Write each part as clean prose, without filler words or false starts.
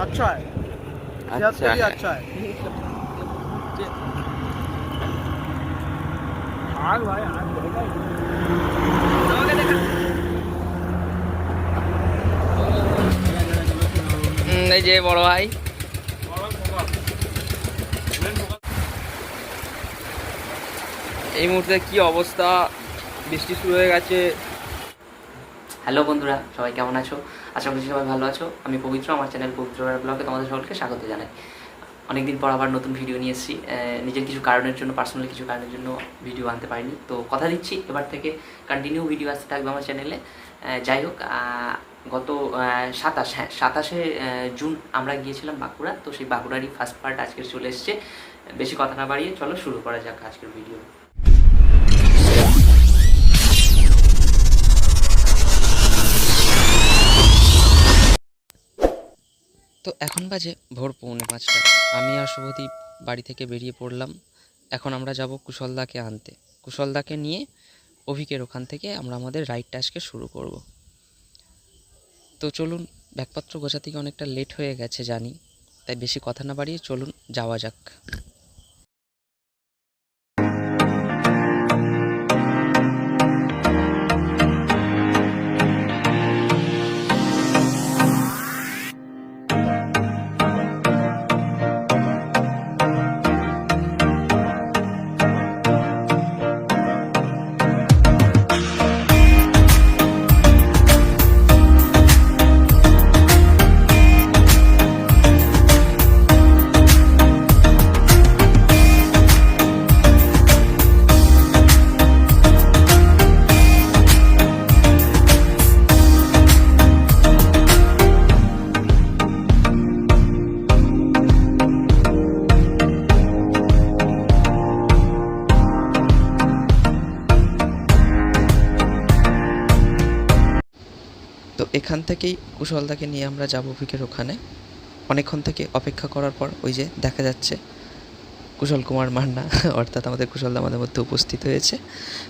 अच्छा है, सेहत के लिए अच्छा है। आग भाई आग এই যে বড় ভাই এই মুহূর্তে কি অবস্থা, বৃষ্টি শুরু হয়ে গেছে। হ্যালো বন্ধুরা, সবাই কেমন আছো? আশা করছি সবাই ভালো আছো। আমি পবিত্র, আমার চ্যানেল পবিত্র ব্লগে তোমাদের সকলকে স্বাগত জানাই। অনেকদিন পর আবার নতুন ভিডিও নিয়ে এসেছি। নিজের কিছু কারণের জন্য, পার্সোনালি কিছু কারণের জন্য ভিডিও আনতে পারিনি, তো কথা দিচ্ছি এবার থেকে কন্টিনিউ ভিডিও আসতে থাকবে আমার চ্যানেলে। যাই হোক, গত 27শে জুন আমরা গিয়েছিলাম বাঁকুড়া, তো সেই বাঁকুড়ারই ফার্স্ট পার্ট আজকে চলে এসছে। বেশি কথা না বাড়িয়ে চলো শুরু করা যাক আজকের ভিডিও। তো এখন বাজে ভোর 4:45। আমি আর শুভদীপ বাড়ি থেকে বেরিয়ে পড়লাম। এখন আমরা যাব কুশলদাকে আনতে। কুশলদাকে নিয়ে অভিকের ওখান থেকে আমরা আমাদের রাইডটা আজকে শুরু করব। তো চলুন, ব্যাগপত্র গোছা থেকে অনেকটা লেট হয়ে গেছে জানি, তাই বেশি কথা না বাড়িয়ে চলুন যাওয়া যাক। তো এখান থেকেই কুশলদাকে নিয়ে আমরা যাব অভিকের ওখানে। অনেকক্ষণ থেকে অপেক্ষা করার পর ওই যে দেখা যাচ্ছে কুশল কুমার মান্না অর্থাৎ আমাদের কুশলদা আমাদের মধ্যে উপস্থিত হয়েছে।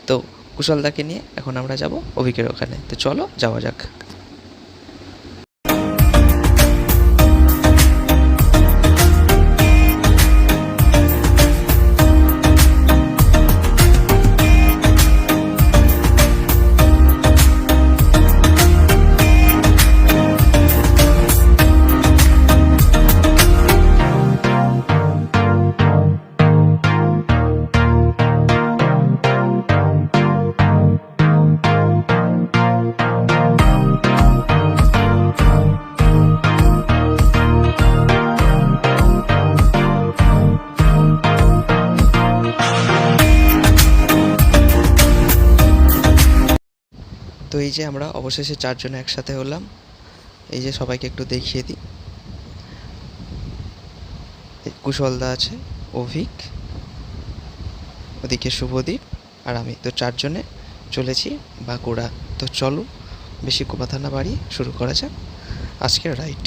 তো কুশলদাকে নিয়ে এখন আমরা যাব অভিকের ওখানে। তো চলো যাওয়া যাক। তো এই যে আমরা অবশেষে চারজনে একসাথে হলাম। এই যে সবাইকে একটু দেখিয়ে দিই, কুশলদা আছে, অভিক, ওদিকে শুভদীপ আর আমি। তো চারজনে চলেছি বাঁকুড়া। তো চলো বেশি কথা না বাড়িয়ে শুরু করা যাক আজকের রাইড।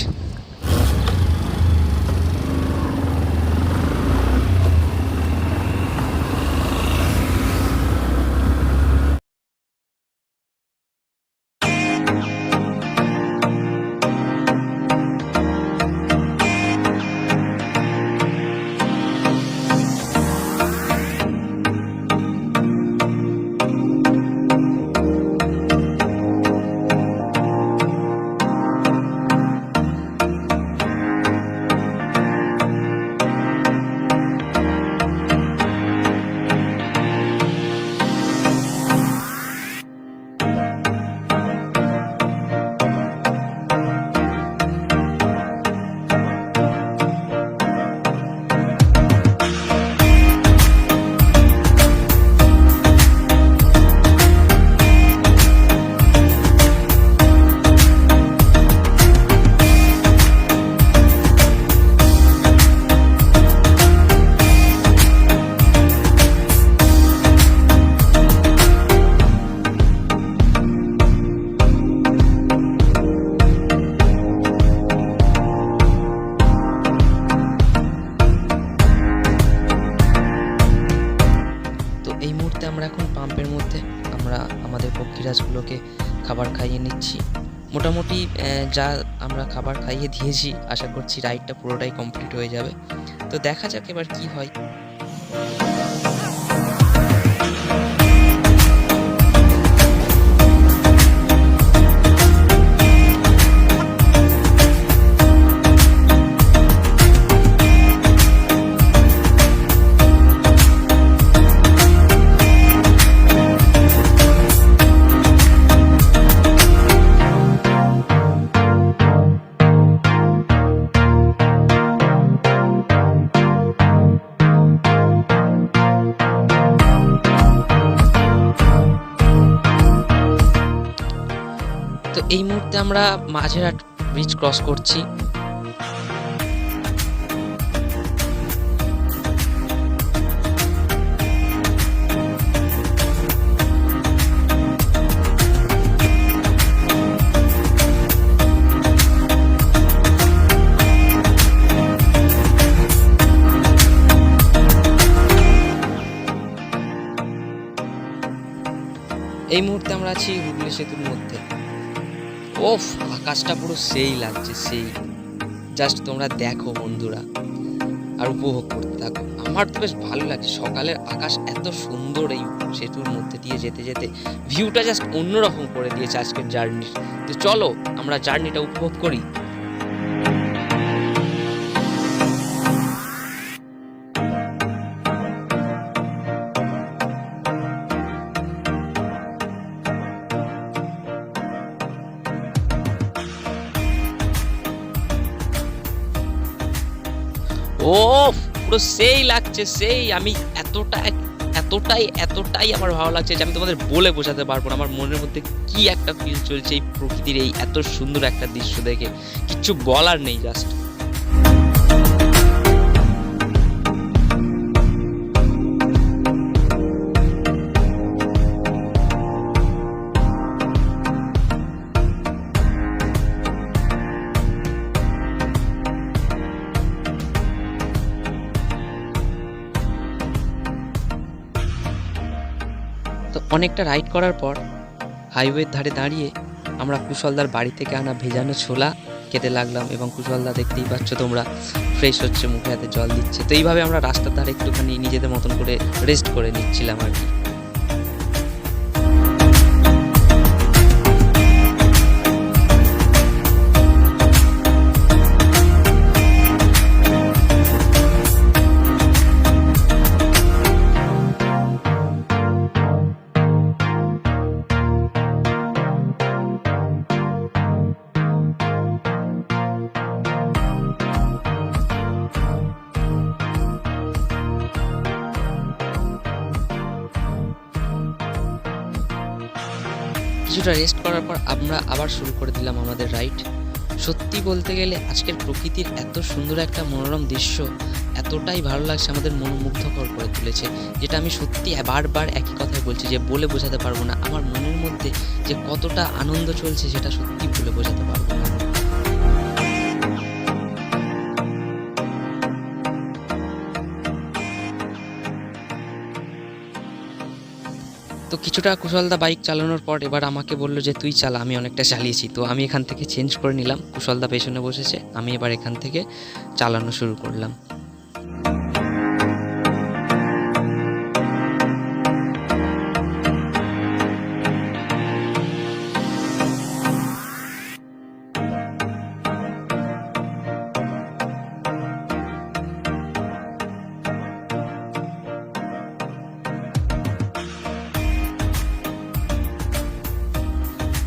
আমরা এখন পাম্পের মধ্যে আমরা আমাদের পক্ষীরাজগুলোকে খাবার খাইয়ে নিচ্ছি। মোটামুটি যা আমরা খাবার খাইয়ে দিয়েছি, আশা করছি রাইডটা পুরোটাই কমপ্লিট হয়ে যাবে। তো দেখা যাক এবার কি হয়। তো এই মুহূর্তে আমরা মাঝেরহাট ব্রিজ ক্রস করছি। এই মুহূর্তে আমরা আছি হুগলি সেতুর মধ্যে। ওফ, আকাশটা পুরো সেই লাগছে, সেই। জাস্ট তোমরা দেখো বন্ধুরা আর উপভোগ করতে থাকো। আমার তো বেশ ভালো লাগছে, সকালের আকাশ এত সুন্দর, এই সেতুর মধ্যে দিয়ে যেতে যেতে ভিউটা জাস্ট অন্যরকম করে দিয়েছে আজকের জার্নির। তো চলো আমরা জার্নিটা উপভোগ করি। ও পুরো সেই লাগছে, সেই। আমি এতটাই আমার ভালো লাগছে যে আমি তোমাদের বলে বোঝাতে পারবো না। আমার মনের মধ্যে কি একটা ফিল চলছে এই প্রকৃতির এই এত সুন্দর একটা দৃশ্য দেখে, কিচ্ছু বলার নেই জাস্ট। তো অনেকটা রাইড করার পর হাইওয়ের ধারে দাঁড়িয়ে আমরা কুশলদার বাড়ি থেকে আনা ভেজানো ছোলা খেতে লাগলাম, এবং কুশলদা দেখতেই পাচ্ছ তোমরা ফ্রেশ হচ্ছে, মুখে হাতে জল দিচ্ছে। তো এইভাবে আমরা রাস্তার ধারে একটুখানি নিজেদের মতন করে রেস্ট করে নিচ্ছিলাম আর কি। কিছুটা রেস্ট করার পর আমরা আবার শুরু করে দিলাম আমাদের রাইড। সত্যি বলতে গেলে আজকের প্রকৃতির এত সুন্দর একটা মনোরম দৃশ্য এতটাই ভালো লাগছে, আমাদের মনোমুগ্ধকর করে তুলেছে, যেটা আমি সত্যি বারবার একই কথাই বলছি যে বলে বোঝাতে পারবো না। আমার মনের মধ্যে যে কতটা আনন্দ চলছে সেটা সত্যি বলে বোঝাতে পারবো না। তো কিছুটা কুশলদা বাইক চালানোর পর এবার আমাকে বললো যে তুই চালা, আমি অনেকটা চালিয়েছি। তো আমি এখান থেকে চেঞ্জ করে নিলাম, কুশলদা পেছনে বসেছে, আমি এবার এখান থেকে চালানো শুরু করলাম।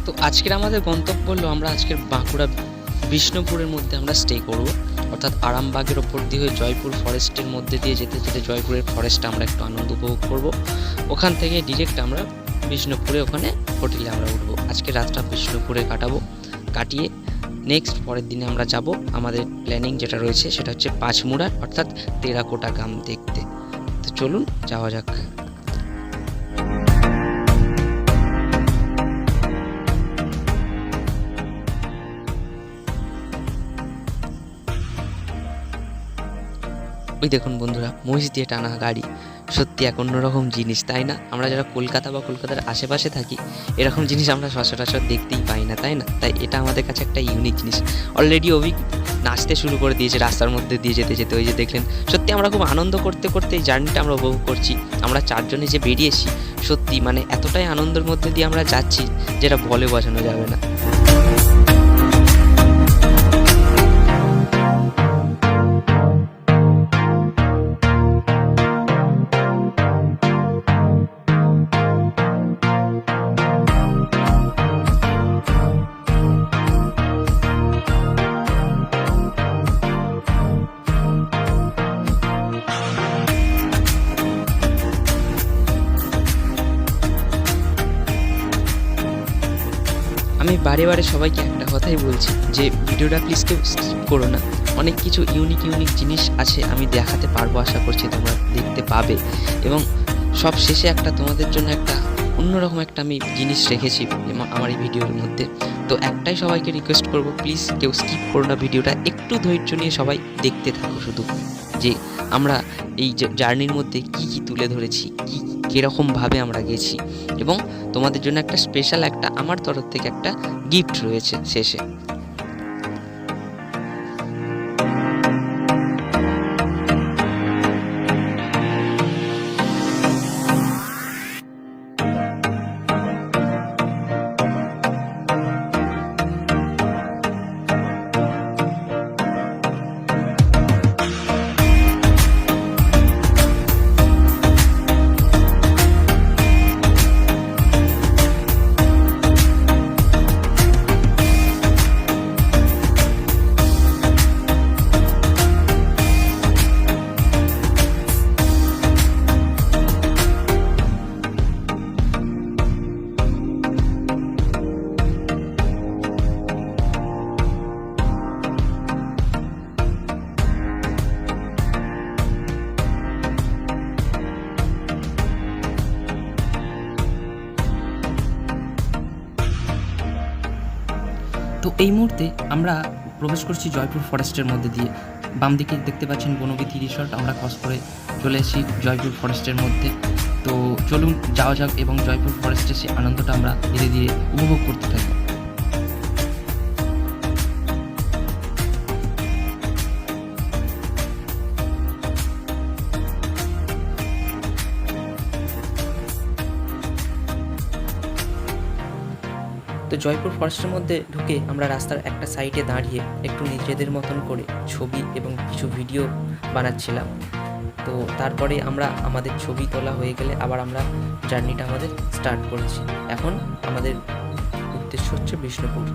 তো আজকের আমাদের গন্তব্য হলো আমরা আজকের বাঁকুড়া বিষ্ণুপুরের মধ্যে আমরা স্টে করব, অর্থাৎ আরামবাগের ওপর দিয়ে হয়ে জয়পুর ফরেস্টের মধ্যে দিয়ে যেতে যেতে জয়পুরের ফরেস্টে আমরা একটু আনন্দ উপভোগ করব। ওখান থেকে ডিরেক্ট আমরা বিষ্ণুপুরে ওখানে হোটেলে আমরা উঠবো। আজকে রাতটা বিষ্ণুপুরে কাটিয়ে নেক্সট পরের দিনে আমরা যাব, আমাদের প্ল্যানিং যেটা রয়েছে সেটা হচ্ছে পাঁচমুড়া অর্থাৎ টেরাকোটা গ্রাম দেখতে। তো চলুন যাওয়া যাক। ওই দেখুন বন্ধুরা, মহিষ দিয়ে টানা গাড়ি, সত্যি এক অন্যরকম জিনিস, তাই না? আমরা যারা কলকাতা বা কলকাতার আশেপাশে থাকি এরকম জিনিস আমরা সচরাচর দেখতেই পাই না, তাই না? তাই এটা আমাদের কাছে একটা ইউনিক জিনিস। অলরেডি অভিক নাচতে শুরু করে দিয়েছে রাস্তার মধ্যে দিয়ে যেতে যেতে, ওই যে দেখলেন। সত্যি আমরা খুব আনন্দ করতে করতে এই জার্নিটা আমরা উপভোগ করছি। আমরা চারজনে যে বেরিয়েছি, সত্যি মানে এতটাই আনন্দের মধ্যে দিয়ে আমরা যাচ্ছি যেটা বলে বোঝানো যাবে না। আমি বারে বারে সবাইকে একটা কথাই বলছি যে ভিডিওটা প্লিজ কেউ স্কিপ করো না। অনেক কিছু ইউনিক ইউনিক জিনিস আছে আমি দেখাতে পারবো, আশা করছি তোমরা দেখতে পাবে। এবং সব শেষে একটা তোমাদের জন্য একটা অন্যরকম একটা আমি জিনিস রেখেছি আমার এই ভিডিওর মধ্যে। তো একটাই সবাইকে রিকোয়েস্ট করবো, প্লিজ কেউ স্কিপ করো না ভিডিওটা, একটু ধৈর্য নিয়ে সবাই দেখতে থাকো শুধু, যে আমরা এই জার্নির মধ্যে কি কি তুলে ধরেছি, কি কীরকমভাবে আমরা গেছি। এবং তোমাদের জন্য একটা স্পেশাল একটা আমার তরফ থেকে একটা গিফট রয়েছে শেষে। তো এই মুহূর্তে আমরা প্রবেশ করছি জয়পুর ফরেস্টের মধ্যে দিয়ে। বাম দিকে দেখতে পাচ্ছেন বনবিথি রিসর্ট, আমরা ক্রস করে চলে এসেছি জয়পুর ফরেস্টের মধ্যে। তো চলুন যাওয়া যাক এবং জয়পুর ফরেস্টের সেই আনন্দটা আমরা ধীরে ধীরে উপভোগ করতে থাকি। তো জয়পুর ফরেস্টের মধ্যে ঢুকে আমরা রাস্তার একটা সাইডে দাঁড়িয়ে একটু নিজেদের মতন করে ছবি এবং কিছু ভিডিও বানাচ্ছিলাম। তো তারপরে আমরা আমাদের ছবি তোলা হয়ে গেলে আবার আমরা জার্নিটা আমাদের স্টার্ট করেছি। এখন আমাদের উদ্দেশ্য হচ্ছে বিষ্ণুপুর।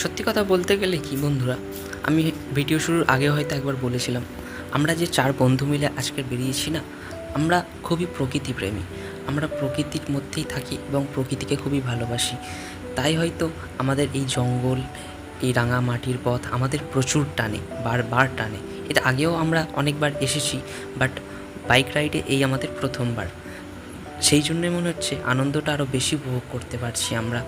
সত্যি কথা বলতে গেলে কি বন্ধুরা, আমি ভিডিও শুরুর আগে হয়তো একবার বলেছিলাম, আমরা যে 4 বন্ধু মিলে আজকে বেরিয়েছি না, আমরা খুবই প্রকৃতিপ্রেমী। আমরা প্রকৃতির মধ্যেই থাকি এবং প্রকৃতিকে খুবই ভালোবাসি। তাই হয়তো আমাদের এই জঙ্গল, এই রাঙা মাটির পথ আমাদের প্রচুর টানে, বারবার টানে। এটা আগেও আমরা অনেকবার এসেছি, বাট বাইক রাইডে এই আমাদের প্রথমবার। সেই জন্যই মনে হচ্ছে আনন্দটা আরও বেশি উপভোগ করতে পারছি আমরা।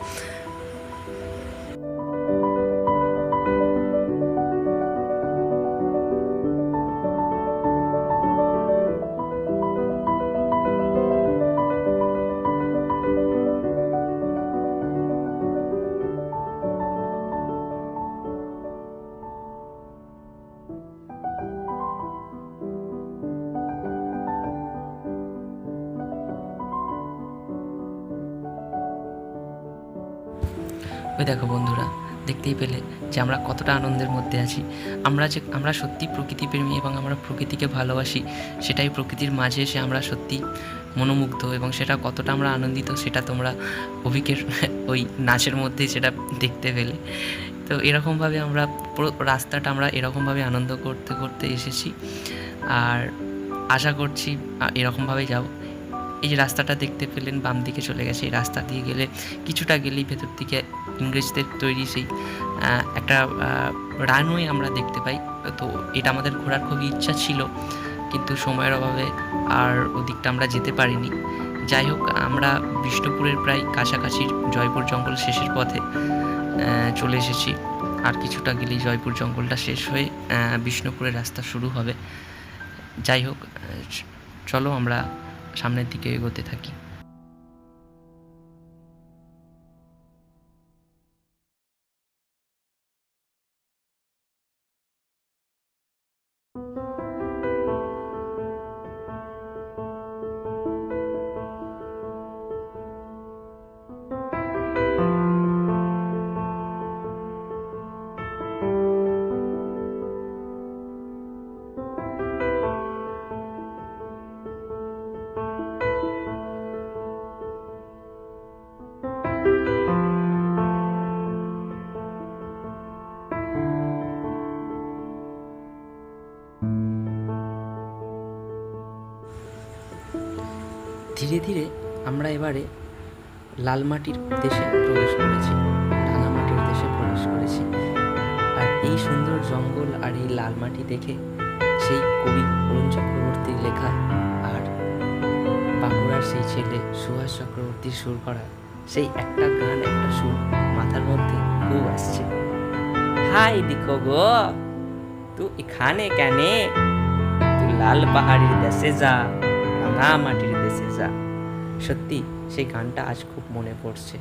ওই দেখো বন্ধুরা, দেখতেই পেলে যে আমরা কতটা আনন্দের মধ্যে আছি। আমরা সত্যি প্রকৃতিপ্রেমী এবং আমরা প্রকৃতিকে ভালোবাসি, সেটাই প্রকৃতির মাঝে এসে আমরা সত্যি মনোমুগ্ধ, এবং সেটা কতটা আমরা আনন্দিত সেটা তোমরা অভিকের ওই নাচের মধ্যে সেটা দেখতে পেলে। তো এরকমভাবে আমরা পুরো রাস্তাটা আমরা এরকমভাবে আনন্দ করতে করতে এসেছি, আর আশা করছি এরকমভাবেই যাব। এই যে রাস্তাটা দেখতে পেলেন বাম দিকে চলে গেছে, এই রাস্তা দিয়ে গেলে কিছুটা গেলেই ভেতর দিকে ইংরেজদের তৈরি সেই একটা রানওয়ে আমরা দেখতে পাই। তো এটা আমাদের ঘোরার খুবই ইচ্ছা ছিল, কিন্তু সময়ের অভাবে আর ওদিকটা আমরা যেতে পারিনি। যাই হোক, আমরা বিষ্ণুপুরের প্রায় কাছাকাছি জয়পুর জঙ্গল শেষের পথে চলে এসেছি। আর কিছুটা গেলেই জয়পুর জঙ্গলটা শেষ হয়ে বিষ্ণুপুরের রাস্তা শুরু হবে। যাই হোক, চলো আমরা সামনের দিকে এগোতে থাকি। ধীরে ধীরে আমরা এবারে লালমাটির দেশে প্রবেশ করেছি, রাঙামাটির দেশে প্রবেশ করেছি। আর এই সুন্দর জঙ্গল আর এই লালমাটি দেখে সেই কবি অরুণ চক্রবর্তীর লেখা আর বাঁকুড়ার সেই ছেলে সুভাষ চক্রবর্তীর সুর করা সেই একটা গান, একটা সুর মাথার মধ্যে খুব আসছে। হাই দেখো গো, তুই এখানে কেনে, তুই লাল পাহাড়ির দেশে যা, রাঙামাটির দেশে যা। সত্যি সেই গানটা আজ খুব মনে পড়ছে।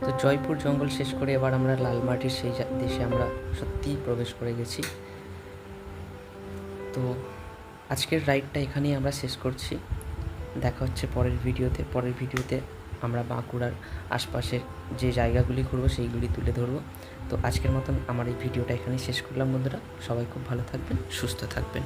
তো জয়পুর জঙ্গল শেষ করে এবার আমরা লালমাটির সেই দেশে আমরা সত্যিই প্রবেশ করে গেছি। তো আজকের রাইডটা এখানেই আমরা শেষ করছি। দেখা হচ্ছে পরের ভিডিওতে আমরা বাঁকুড়ার আশপাশের যে জায়গাগুলি ঘুরবো সেইগুলি তুলে ধরবো। তো আজকের মতন আমার এই ভিডিওটা এখানেই শেষ করলাম বন্ধুরা। সবাই খুব ভালো থাকবেন, সুস্থ থাকবেন।